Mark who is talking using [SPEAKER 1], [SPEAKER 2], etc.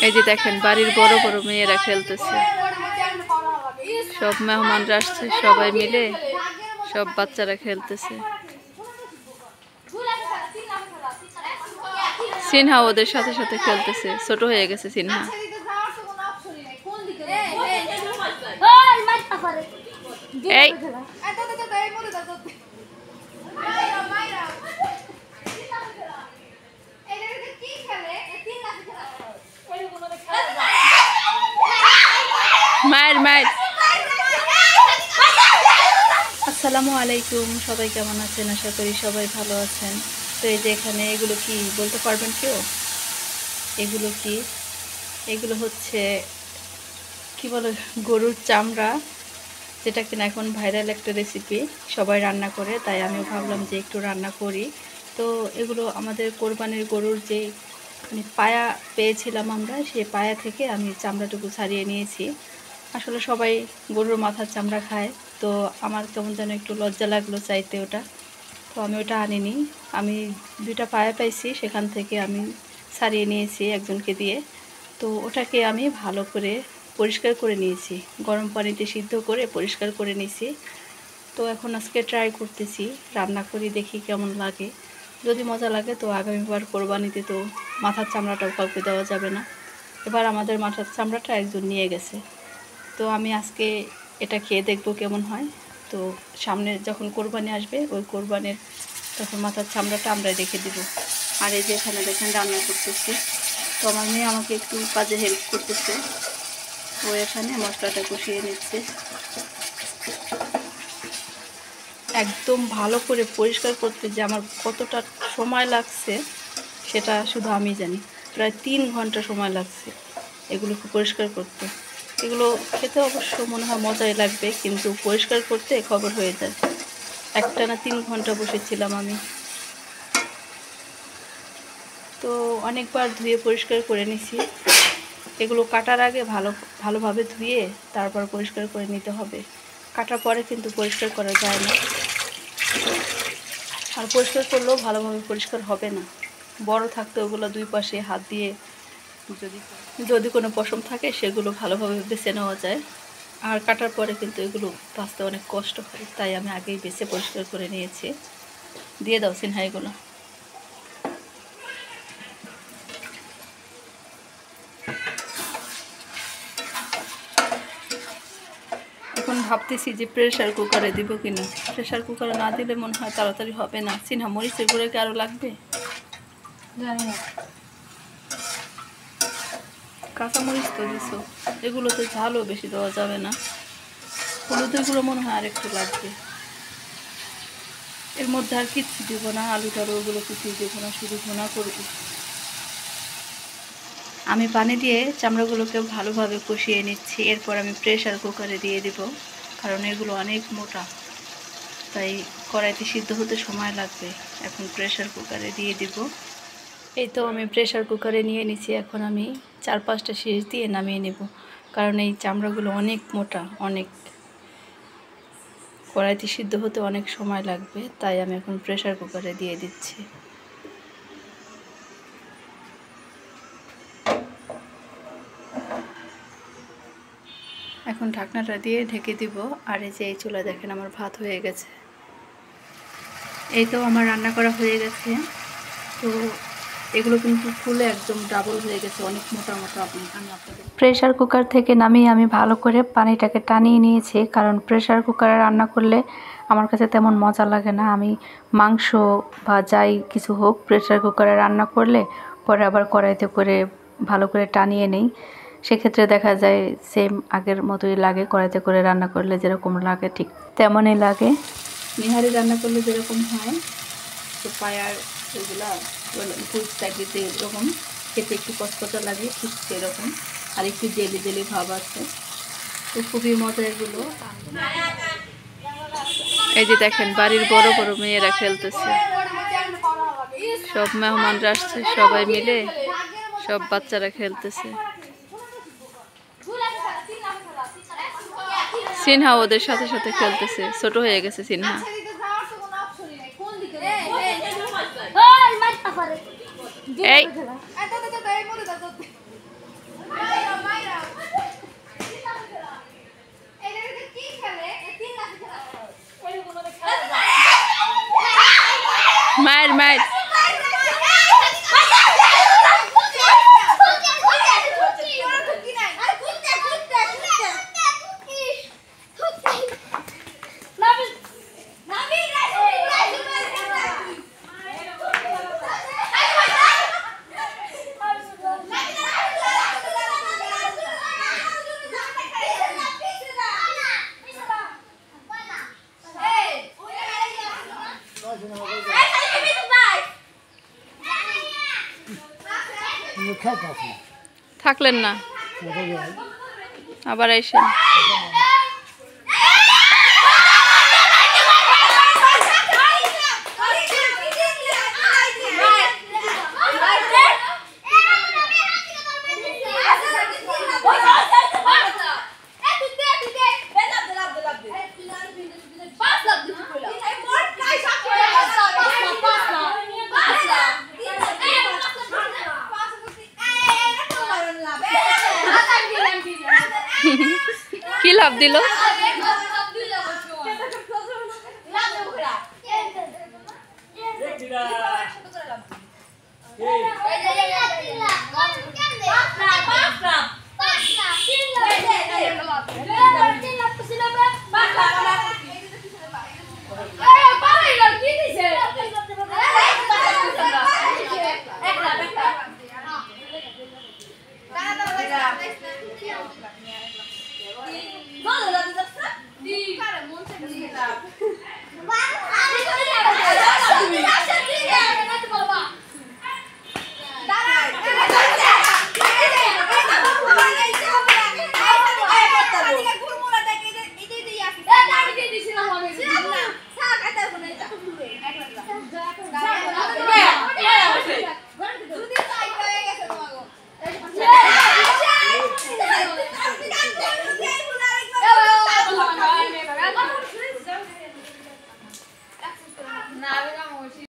[SPEAKER 1] এই যে দেখেন বাড়ির বড় বড় মেয়েরা খেলতেছে। সব মেহমানরা আসছে, সবাই মিলে সব বাচ্চারা খেলতেছে। সিনহা ওদের সাথে সাথে খেলতেছে, ছোট হয়ে গেছে সিনহা। এই মায়ের মায়ের। আসসালামু আলাইকুম, সবাই কেমন আছেন? আশা করি সবাই ভালো আছেন। তো এই যে এখানে এগুলো কি বলতে পারবেন কেউ? এগুলো কি? এগুলো হচ্ছে কি বলে, গরুর চামড়া, যেটা কিনা এখন ভাইরাল একটা রেসিপি, সবাই রান্না করে, তাই আমিও ভাবলাম যে একটু রান্না করি। তো এগুলো আমাদের কোরবানির গরুর যে মানে পায়া পেয়েছিলাম আমরা, সেই পায়া থেকে আমি চামড়াটুকু ছাড়িয়ে নিয়েছি। আসলে সবাই গরুর মাথার চামড়া খায়, তো আমার কেমন যেন একটু লজ্জা লাগলো চাইতে ওটা, তো আমি ওটা আনিনি। আমি দুইটা পায়া পাইছি, সেখান থেকে আমি ছাড়িয়ে নিয়েছি একজনকে দিয়ে। তো ওটাকে আমি ভালো করে পরিষ্কার করে নিয়েছি, গরম পানিতে সিদ্ধ করে পরিষ্কার করে নিয়েছি। তো এখন আজকে ট্রাই করতেছি, রান্না করি, দেখি কেমন লাগে। যদি মজা লাগে তো আগামীবার কোরবানিতে তো মাথার চামড়াটাও কাউকে দেওয়া যাবে না। এবার আমাদের মাথার চামড়াটা একজন নিয়ে গেছে, তো আমি আজকে এটা খেয়ে দেখব কেমন হয়। তো সামনে যখন কোরবানি আসবে, ওই কোরবানির তখন মাথার চামড়াটা আমরা রেখে দিব। আর এই যে এখানে দেখেন রান্না করতেছি, তো আমার মেয়ে আমাকে একটু কাজে হেল্প করতেছে। ও এখানে মশলাটা কষিয়ে নিচ্ছে। একদম ভালো করে পরিষ্কার করতে যে আমার কতটা সময় লাগছে সেটা শুধু আমি জানি। প্রায় 3 ঘন্টা সময় লাগছে এগুলোকে পরিষ্কার করতে। এগুলো খেতে অবশ্য মনে হয় মজাই লাগবে, কিন্তু পরিষ্কার করতে খবর হয়ে যায়। একটানা 3 ঘন্টা বসেছিলাম আমি। তো অনেকবার ধুয়ে পরিষ্কার করে নিছি। এগুলো কাটার আগে ভালোভাবে ধুয়ে তারপর পরিষ্কার করে নিতে হবে। কাটার পরে কিন্তু পরিষ্কার করা যায় না, আর পরিষ্কার করলেও ভালোভাবে পরিষ্কার হবে না। বড় থাকতে ওগুলো দুই পাশে হাত দিয়ে যদি কোনো পশম থাকে সেগুলো ভালোভাবে বেছে নেওয়া যায়। আর কাটার পরে কিন্তু এগুলো বাঁচতে অনেক কষ্ট হয়, তাই আমি আগেই বেছে পরিষ্কার করে নিয়েছি। দিয়ে দাও সিনহা এগুলো। এখন ভাবতেছি যে প্রেশার কুকারে দিব কিনা। প্রেশার কুকারে না দিলে মনে হয় তাড়াতাড়ি হবে না। সিনহা, মরিচের গুঁড়ো কি আরও লাগবে? জানি না। কাঁচামরিচ তো দিছো, এগুলোতে ঝালও বেশি দেওয়া যাবে না। হলুদের গুঁড়ো মনে হয় আরেকটু লাগবে। এর মধ্যে আর কিচ্ছু দিব না, আলু টালু ওগুলো কিছুই দেবো না, শুধু ভুনা করব। আমি পানি দিয়ে চামড়াগুলোকে ভালোভাবে কষিয়ে নিচ্ছি। এরপর আমি প্রেশার কুকারে দিয়ে দিব, কারণ এগুলো অনেক মোটা, তাই কড়াইতে সিদ্ধ হতে সময় লাগবে। এখন প্রেশার কুকারে দিয়ে দিব। এই তো আমি প্রেশার কুকারে নিয়ে নিচ্ছি। এখন আমি 4-5টা সিটি দিয়ে নামিয়ে নেব, কারণ এই চামড়াগুলো অনেক মোটা, অনেক কড়াইতে সিদ্ধ হতে অনেক সময় লাগবে, তাই আমি এখন প্রেশার কুকারে দিয়ে দিচ্ছি। এখন ঢাকনাটা দিয়ে ঢেকে দিব। আর এই যে এই চুলা দেখেন আমার ভাত হয়ে গেছে। এই তো আমার রান্না করা হয়ে গেছে। তো এগুলো কিন্তু ফুলে একদম ডাবল হয়ে গেছে, অনেক মোটা মোটা। আমি আপনাদের প্রেশার কুকার থেকে নামিয়ে আমি ভালো করে পানিটাকে টানিয়ে নিয়েছি, কারণ প্রেশার কুকারে রান্না করলে আমার কাছে তেমন মজা লাগে না। আমি মাংস বা যাই কিছু হোক, প্রেশার কুকারে রান্না করলে পরে আবার কড়াইতে করে ভালো করে টানিয়ে নেই। সেক্ষেত্রে দেখা যায় সেম আগের মতোই লাগে। কড়াইতে করে রান্না করলে যেরকম লাগে ঠিক তেমনই লাগে। নিহারি রান্না করলে যেরকম হয়, তো পায়ার এগুলা ভুজ থাকতে এরকম খেতে একটু কচকচা লাগে, ঠিক সেরকম। আর একটু জেলি জেলি ভাব আছে, তো খুবই মজা এগুলো। এই যে দেখেন বাড়ির বড় বড় মেয়েরা খেলতেছে। সব মেহমানরা আসছে, সবাই মিলে সব বাচ্চারা খেলতেছে। সিনহা ওদের সাথে সাথে খেলতেছে, ছোট হয়ে গেছে সিনহা। এই মার মার থাকলেন না আবার এসেন কি লাভ দিল